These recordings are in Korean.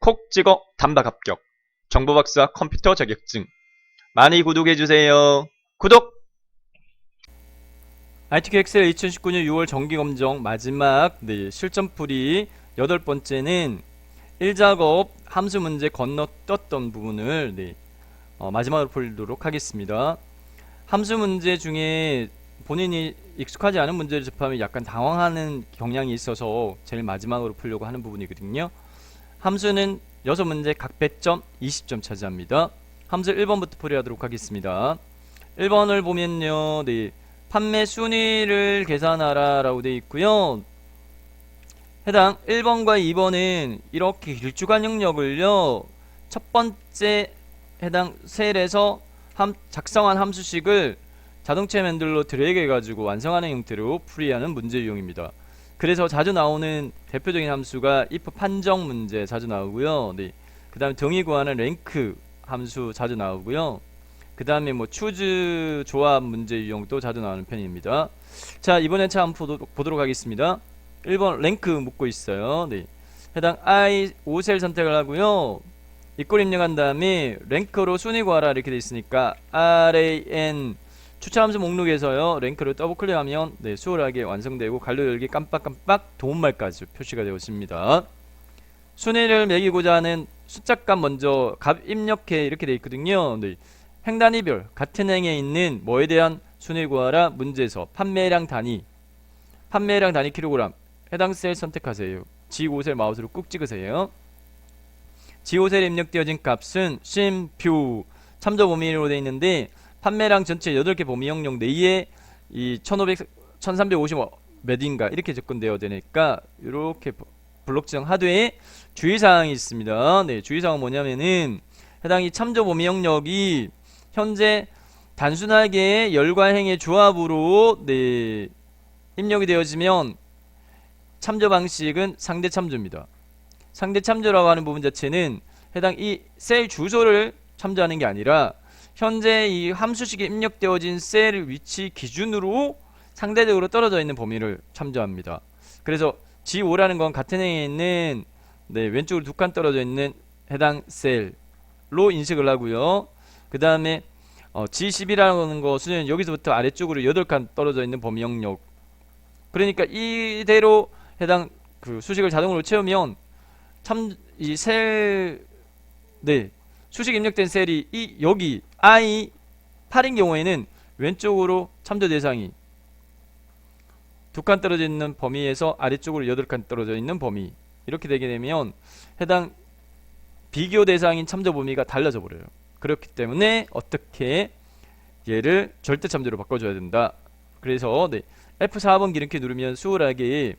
콕 찍어 단박 합격. 정보박사 컴퓨터 자격증. 많이 구독해주세요. 구독! ITK 엑셀 2019년 6월 정기검정 마지막 실전풀이 8번째는 1작업 함수 문제 건너떴던 부분을 마지막으로 풀도록 하겠습니다. 함수 문제 중에 본인이 익숙하지 않은 문제를 접하면 약간 당황하는 경향이 있어서 제일 마지막으로 풀려고 하는 부분이거든요. 함수는 6문제 각 100점 20점 차지합니다. 함수 1번부터 풀이하도록 하겠습니다. 1번을 보면요, 판매 순위를 계산하라 라고 되어 있고요. 해당 1번과 2번은 이렇게 길쭉한 영역을요, 첫 번째 해당 셀에서 작성한 함수식을 자동차 핸들로 드래그 해가지고 완성하는 형태로 풀이하는 문제 유형입니다. 그래서 자주 나오는 대표적인 함수가 if 판정 문제 자주 나오고요. 그 다음에 등위 구하는 랭크 함수 자주 나오고요. 그 다음에 choose 조합 문제 유형도 자주 나오는 편입니다. 자, 이번에 한번 보도록 하겠습니다. 1번 랭크 묻고 있어요. 해당 I 5셀 선택을 하고요. 이꼴 입력한 다음에 랭크로 순위 구하라 이렇게 되어 있으니까 RAN 추천함수 목록에서요, 랭크를 더블 클릭하면 수월하게 완성되고 갈로 열기 깜빡깜빡 도움말까지 표시가 되었습니다. 순위를 매기고자 하는 숫자값 먼저 값 입력해 이렇게 되어 있거든요. 행단위별 같은 행에 있는 뭐에 대한 순위를 구하라 문제에서 판매량 단위 킬로그램 해당 셀 선택하세요. G5셀 마우스로 꾹 찍으세요. G5셀에 입력되어진 값은 쉼표 참조 범위로 되어 있는데 판매량 전체 8개 범위 영역 내에 이 1355 몇인가 이렇게 접근되어 되니까 이렇게 블록 지정하되 주의사항이 있습니다. 주의사항은 뭐냐면은 해당 이 참조 범위 영역이 현재 단순하게 열과 행의 조합으로 입력이 되어지면 참조 방식은 상대 참조입니다. 상대 참조라고 하는 부분 자체는 해당 이 셀 주소를 참조하는 게 아니라 현재 이 함수식에 입력되어진 셀 위치 기준으로 상대적으로 떨어져 있는 범위를 참조합니다. 그래서 G5라는 건 같은 행에 있는 왼쪽으로 2칸 떨어져 있는 해당 셀로 인식을 하고요. 그 다음에 G10이라는 것은 여기서부터 아래쪽으로 8칸 떨어져 있는 범위 영역. 그러니까 이대로 해당 그 수식을 자동으로 채우면 이 셀 수식 입력된 셀이 여기 I8인 경우에는 왼쪽으로 참조 대상이 2칸 떨어져 있는 범위에서 아래쪽으로 8칸 떨어져 있는 범위 이렇게 되게 되면 해당 비교 대상인 참조 범위가 달라져 버려요. 그렇기 때문에 어떻게 얘를 절대 참조로 바꿔줘야 된다. 그래서 F4번 기름키 누르면 수월하게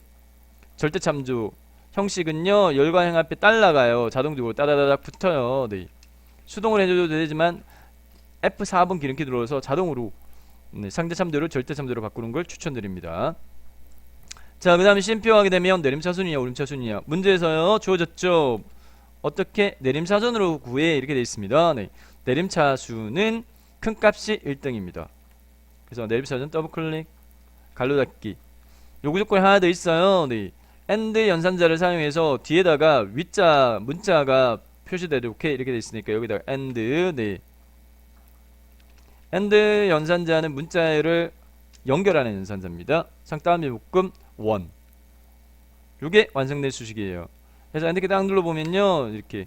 절대 참조 형식은요, 열과 행 앞에 딸라가요. 자동적으로 따다다닥 붙어요. 수동을 해줘도 되지만 F4번 기름키 눌러서 자동으로 상대 참조를 절대 참조로 바꾸는 걸 추천드립니다. 자, 그 다음에 쉼표 하게 되면 내림차순이냐 오름차순이냐 문제에서요 주어졌죠. 어떻게 내림차순으로 구해 이렇게 되어 있습니다. 내림차순은 큰 값이 1등입니다. 그래서 내림차순 더블클릭 갈로 닫기 요구 조건이 하나 더 있어요. AND 연산자를 사용해서 뒤에다가 위자 문자가 표시되도록 이렇게 되어 있으니까 여기다가 AND 연산자는 문자를 연결하는 연산자입니다. 상따옴의 묶음 1 요게 완성된 수식이에요. 그래서 이렇게 딱 눌러보면요 이렇게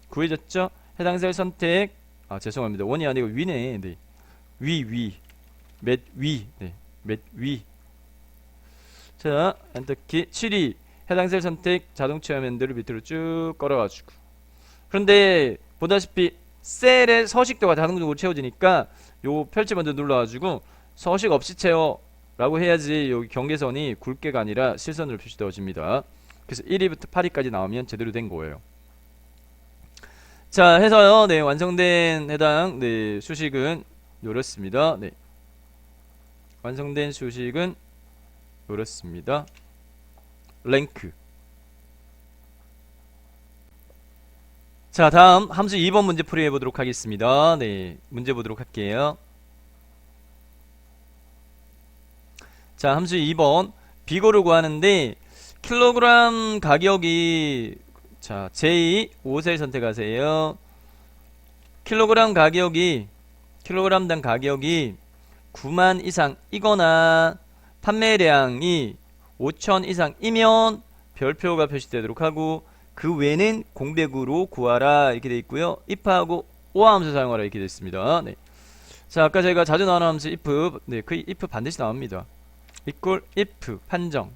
구해졌죠. 해당 셀 선택 죄송합니다. 1이 아니고 위네. 몇 위. 자, 엔터키 7이 해당 셀 선택 자동 체험 핸들을 밑으로 쭉 걸어가지고. 그런데 보다시피 셀의 서식도가 자동적으로 채워지니까 요 펼치 먼저 눌러가지고 서식 없이 채워 라고 해야지 여기 경계선이 굵게가 아니라 실선으로 표시되어집니다. 그래서 1위부터 8위까지 나오면 제대로 된 거예요. 자, 해서요 완성된 해당 수식은 요렇습니다. 완성된 수식은 요렇습니다. 랭크. 자, 다음 함수 2번 문제 풀이해 보도록 하겠습니다. 문제 보도록 할게요. 자, 함수 2번 비거를 구하는데 킬로그램 가격이 자, 제2 5셀 선택하세요. 킬로그램당 가격이 9만 이상이거나 판매량이 5천 이상이면 별표가 표시되도록 하고, 그 외는 공백으로 구하라 이렇게 되어 있고요. if하고 or 함수 사용하라 이렇게 되어 있습니다. 네. 자, 아까 저희가 자주 나오는 함수 if, 네, 그 if 반드시 나옵니다. equal if 판정,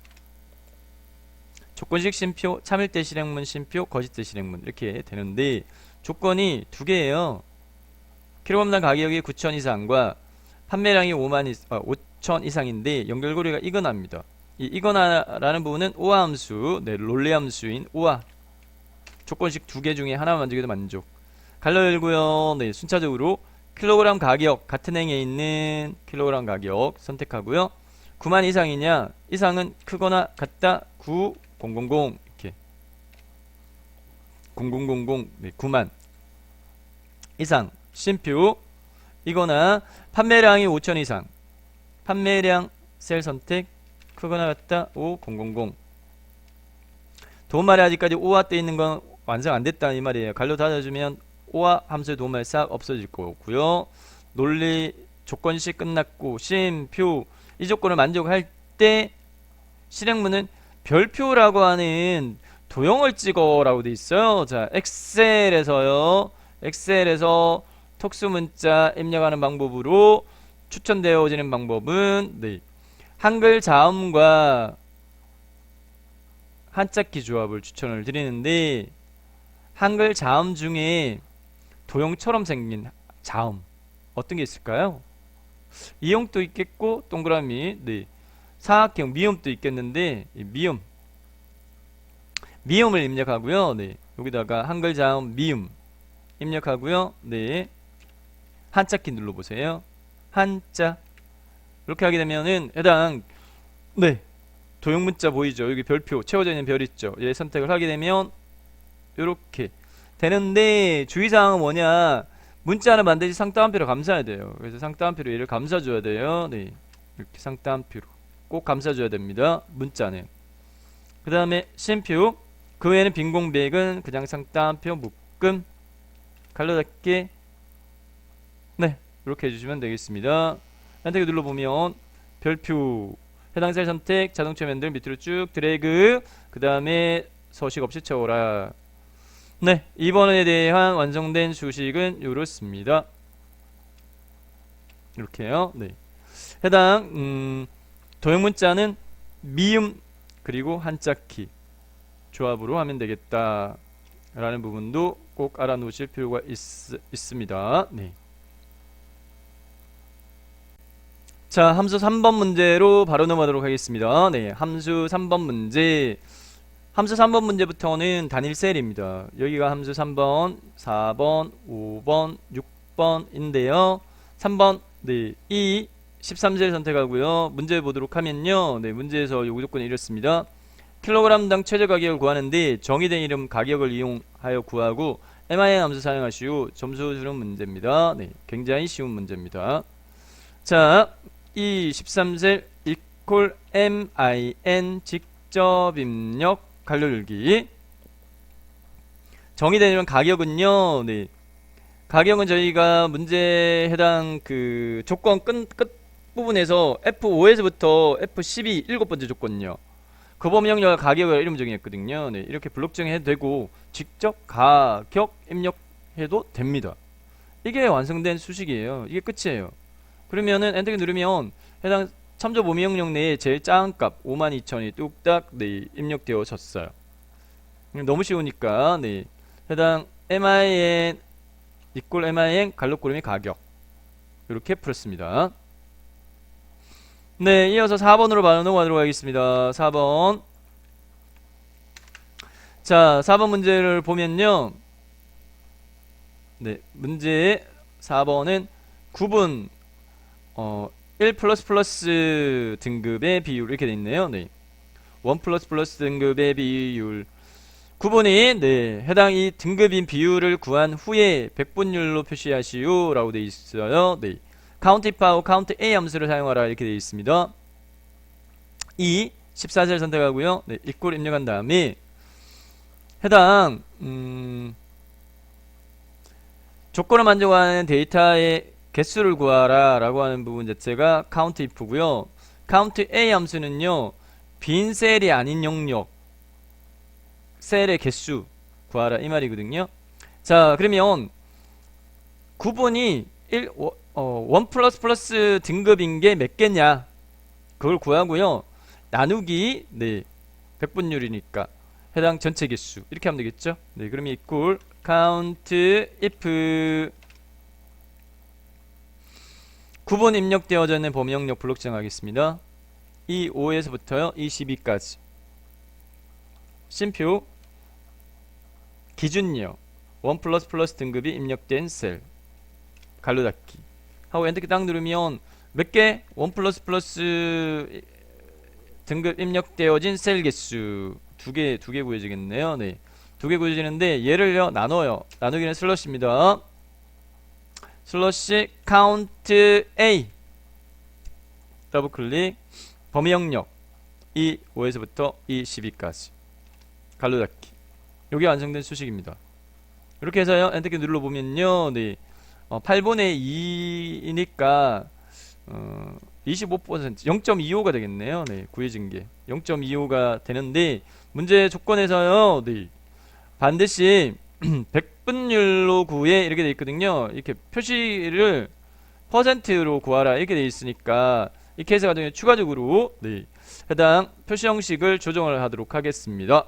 조건식 쉼표, 참일대 실행문 쉼표, 거짓대 실행문 이렇게 되는데, 조건이 두 개예요. 킬로그램당 가격이 9천 이상과 판매량이 5천 이상인데 연결고리가 이거나입니다. 이 이거나라는 부분은 or 함수, 네, 롤리 함수인 or, 조건식 두 개 중에 하나만 만들기도 만족. 갈로 열고요. 네, 순차적으로 킬로그램 가격, 같은 행에 있는 킬로그램 가격 선택하고요. 9만 이상이냐, 이상은 크거나 같다 9000 이렇게 0000, 네, 9만 이상 쉼표 이거나 판매량이 5천 이상, 판매량 셀 선택, 크거나 같다 5000. 도움말이 아직까지 오와 떼 있는 건 완성 안 됐다 이 말이에요. 갈로 닫아주면 오와 함수의 도움말 싹 없어질 거고요. 논리 조건식 끝났고, 쉼표 이 조건을 만족할 때 실행문은 별표라고 하는 도형을 찍어라고 돼 있어요. 자, 엑셀에서 특수문자 입력하는 방법으로 추천되어지는 방법은, 네, 한글 자음과 한자키 조합을 추천을 드리는데, 한글 자음 중에 도형처럼 생긴 자음 어떤 게 있을까요? 이형도 있겠고 동그라미, 네, 사각형 미음도 있겠는데, 이 미음을 입력하고요. 네, 여기다가 한글 자음 미음 입력하고요. 네, 한자키 눌러보세요. 한자 이렇게 하게 되면은 해당, 네, 도형 문자 보이죠? 여기 별표 채워져 있는 별 있죠? 얘 선택을 하게 되면 이렇게 되는데, 주의사항은 뭐냐, 문자는 반드시 상따옴표로 감싸야 돼요. 그래서 상따옴표로 얘를 감싸줘야 돼요. 네, 이렇게 상따옴표로 꼭 감싸줘야 됩니다. 문자는. 그 다음에 쉼표, 그 외에는 빈 공백은 그냥 상따옴표 묶음 갈로 닫기, 네, 이렇게 해주시면 되겠습니다. 선택을 눌러보면 별표, 해당 셀 선택, 자동차 맨들 밑으로 쭉 드래그, 그 다음에 서식 없이 채워라. 네, 이번에 대한 완성된 수식은 이렇습니다. 이렇게요. 네, 해당 도형 문자는 미음 그리고 한자키 조합으로 하면 되겠다 라는 부분도 꼭 알아놓으실 필요가 있습니다. 네. 자, 함수 3번 문제로 바로 넘어가도록 하겠습니다. 네, 함수 3번 문제. 함수 3번 문제부터는 단일 셀입니다. 여기가 함수 3번, 4번, 5번, 6번인데요. 3번, 네, 이 13셀 선택하고요. 문제 보도록 하면요. 네, 문제에서 요구 조건이 이렇습니다. 킬로그램당 최저 가격을 구하는데 정의된 이름 가격을 이용하여 구하고 min 함수 사용하시오. 점수 주는 문제입니다. 네, 굉장히 쉬운 문제입니다. 자, 이 13셀 equal min 직접 입력 갈려들기. 정의된 이름 가격은요, 네, 가격은 저희가 문제 해당 그 조건 끝 부분에서 F5에서부터 F12 7번째 조건요, 그 범위명령 가격을 이름 정의했거든요. 네, 이렇게 블록 정의해도 되고 직접 가격 입력해도 됩니다. 이게 완성된 수식이에요. 이게 끝이에요. 그러면은 엔터키 누르면 해당 참조 범위명령 내에 제일 작은 값 52,000이 뚝딱, 네, 입력되어졌어요. 너무 쉬우니까, 네, 해당 min equal min 갈록구름이 가격 이렇게 풀었습니다. 네, 이어서 4번으로 바로 넘어가도록 하겠습니다. 4번. 자, 4번 문제를 보면요. 네, 문제 4번은 구분 1++ 등급의 비율 이렇게 돼 있네요. 네, 1++ 등급의 비율 구분이, 네, 해당 이 등급인 비율을 구한 후에 백분율로 표시하시오 라고 돼 있어요. 네, count if하고 count a 함수를 사용하라 이렇게 되어 있습니다. 이 14셀 선택하고요. 네, equal 입력한 다음에, 네, 1++ 등급의 비율을 구한 후에 백분율로 표시하시오 라고 돼 있습니다. 자, 14셀 선택하고요. 네, equal 입력한 다음에, 14셀 선택하고요. 네, 14셀 선택하고요. 네, equal 입력한 다음에, 해당 조건을 만족하는 데이터의 개수를 구하라 라고 하는 부분 자체가 count if고요. count a 함수는요, 빈 셀이 아닌 영역 셀의 개수 구하라 이 말이거든요. 자, 그러면 구분이 1 플러스 플러스 등급인 게 몇 개냐 그걸 구하고요. 나누기 100분율이니까 해당 전체 개수 이렇게 하면 되겠죠. 그러면 equal count if 구분 입력되어져 있는 범위 영역 블록 지정하겠습니다. 이 5에서부터요 이 12까지 쉼표 기준요 1 플러스 플러스 등급이 입력된 셀 갈로 닫기 하고 엔터키 딱 누르면 몇 개? 1 플러스 플러스 등급 입력되어진 셀 개수 두 개 구해지겠네요. 두 개 구해지는데 얘를요 나눠요. 나누기는 슬러시입니다. 슬러시 count a 더블 클릭 범위 영역 이 5에서부터 이 12까지 갈로 닫기 요게 완성된 수식입니다. 이렇게 해서요 엔터키 눌러보면요 8분의 2이니까 25% 0.25가 되겠네요. 구해진 게 0.25가 되는데 문제 조건에서요 반드시 100분율로 구해 이렇게 돼 있거든요. 이렇게 표시를 퍼센트로 구하라 이렇게 돼 있으니까 이 케이스 같은 경우에 추가적으로 해당 표시 형식을 조정을 하도록 하겠습니다.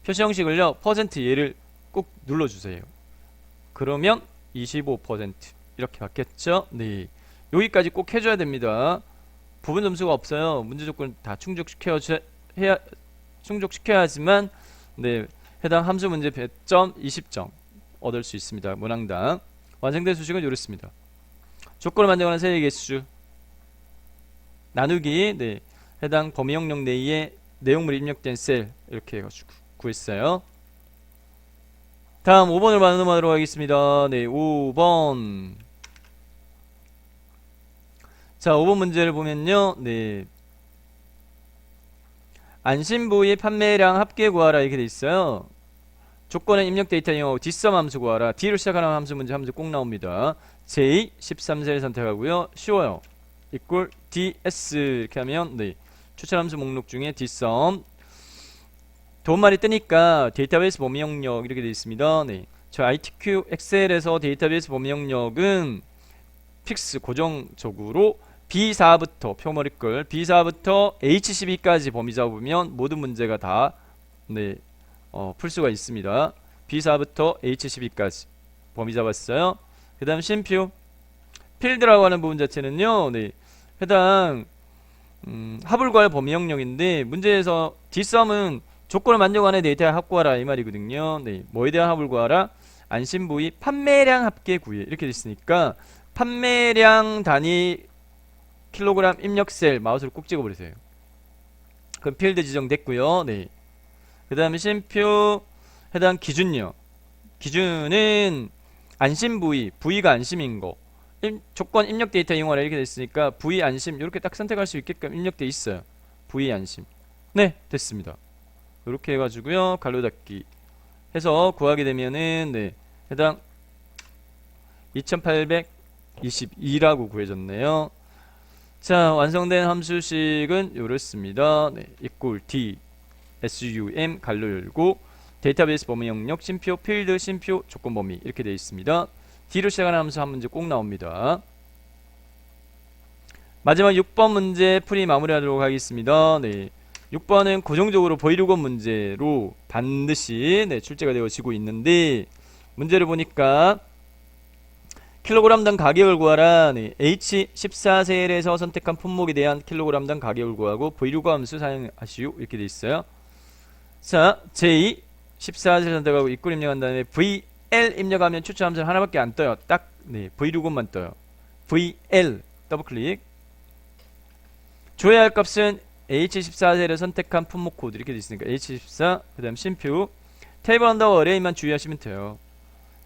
표시 형식을요 퍼센트 얘를 꼭 눌러주세요. 그러면 25% 이렇게 바뀌었죠. 여기까지 꼭 해줘야 됩니다. 부분 점수가 없어요. 문제 조건 다 충족시켜야지만 해당 함수 문제 100점, 20점 얻을 수 있습니다. 문항당 완성된 수식은 이렇습니다. 조건을 만족하는 세의 개수 나누기 해당 범위 영역 내에 내용물이 입력된 셀 이렇게 해가지고 구했어요. 다음 5번을 만나보도록 하겠습니다. 5번. 자, 5번 문제를 보면요. 안심부의 판매량 합계 구하라 이렇게 돼 있어요. 조건은 입력 데이터 이용하고 dsum 함수 구하라. D로 시작하는 함수 문제 꼭 나옵니다. J 13세를 선택하고요. 쉬워요. equal ds 이렇게 하면 추천 함수 목록 중에 dsum 도움말이 뜨니까 데이터베이스 범위 영역 이렇게 되어 있습니다. 저 ITQ 엑셀에서 데이터베이스 범위 영역은 픽스 고정적으로 B4부터 표머리끌 B4부터 H12까지 범위 잡으면 모든 문제가 다 풀 수가 있습니다. B4부터 H12까지 범위 잡았어요. 그 다음 쉼표 필드라고 하는 부분 자체는요 해당 합을구할 범위 영역인데 문제에서 dsum은 조건을 만족하는 데이터를 합구하라 이 말이거든요. 뭐에 대한 합을 구하라? 안심부의 판매량 합계 구해 이렇게 돼 있으니까 판매량 단위 킬로그램 입력셀 마우스를 꼭 찍어버리세요. 그럼 필드 지정됐고요. 그 다음에 쉼표 해당 기준요. 기준은 안심부위 부위가 안심인 거 조건 입력 데이터 이용하라 이렇게 돼 있으니까 부위 안심 이렇게 딱 선택할 수 있게끔 입력돼 있어요. 부위 안심 됐습니다. 이렇게 해가지고요 갈로 닫기 해서 구하게 되면은 해당 2822라고 구해졌네요. 자, 완성된 함수식은 이렇습니다. equal d sum 갈로 열고 데이터베이스 범위 영역 쉼표 필드 쉼표 조건 범위 이렇게 되어 있습니다. D로 시작하는 함수 한 문제 꼭 나옵니다. 마지막 6번 문제 풀이 마무리하도록 하겠습니다. 6번은 고정적으로 보이루건 문제로 반드시 출제가 되어지고 있는데 문제를 보니까 킬로그램당 가격을 구하라. H14셀에서 선택한 품목에 대한 킬로그램당 가격을 구하고 보이루건 함수 사용하시오 이렇게 돼 있어요. 자, J14셀 선택하고 입구 입력한 다음에 VL 입력하면 추천 함수는 하나밖에 안 떠요. 딱 보이루건만 떠요. VL 더블클릭 줘야 할 값은 H14셀을 선택한 품목 코드 이렇게 되어 있으니까 H14 그 다음 쉼표 테이블 언더바 어레이만 주의하시면 돼요.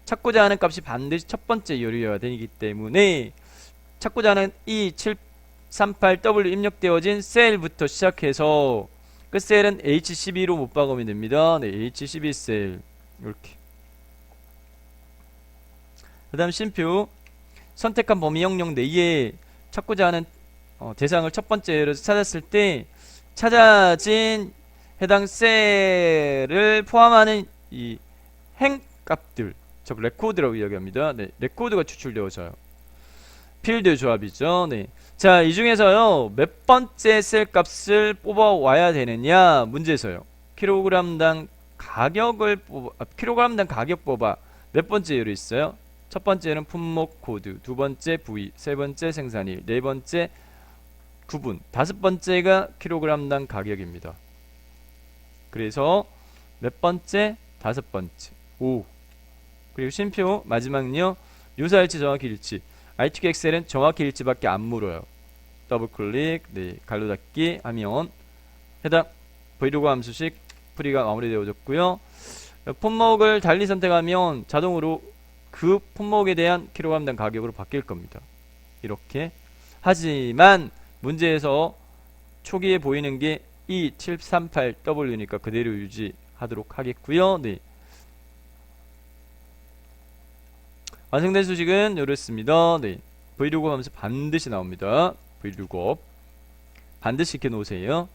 찾고자 하는 값이 반드시 첫 번째 열이어야 되기 때문에 찾고자 하는 이 738W 입력되어진 셀부터 시작해서 끝셀은 H12로 못 박으면 됩니다. 네, H12셀 이렇게. 그 다음 심표 선택한 범위 영역 내에 찾고자 하는 대상을 첫 번째로 찾았을 때 찾아진 해당 셀을 포함하는 이 행값들, 즉 레코드라고 이야기합니다. 네, 레코드가 추출되어져요. 필드 조합이죠. 네. 자, 이 중에서요, 몇 번째 셀 값을 뽑아와야 되느냐 문제에서요. 킬로그램당 가격을 킬로그램당 가격 뽑아 몇 번째로 있어요? 첫 번째는 품목 코드, 두 번째 부위, 세 번째 생산일, 네 번째 구분, 다섯 번째가 킬로그램당 가격입니다. 그래서 몇 번째? 다섯 번째. 5. 그리고 쉼표 마지막은요. 유사일치 정확히 일치. ITQ 엑셀은 정확히 일치밖에 안 물어요. 더블 클릭, 네, 갈로 닫기 하면 해당 브이로그 함수식 풀이가 마무리되어졌고요. 품목을 달리 선택하면 자동으로 그 품목에 대한 킬로그램당 가격으로 바뀔 겁니다. 이렇게. 하지만 문제에서 초기에 보이는 게 E738W니까 그대로 유지하도록 하겠고요. 네. 완성된 수식은 이렇습니다. 네. 브이로그 하면서 반드시 나옵니다. 브이로그 반드시 익혀 놓으세요.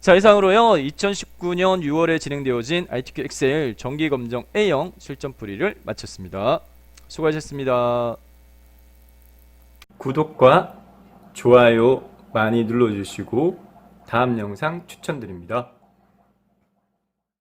자, 이상으로요 2019년 6월에 진행되어진 ITQ 엑셀 정기검정 A형 실전풀이를 마쳤습니다. 수고하셨습니다. 구독과 좋아요 많이 눌러주시고 다음 영상 추천드립니다.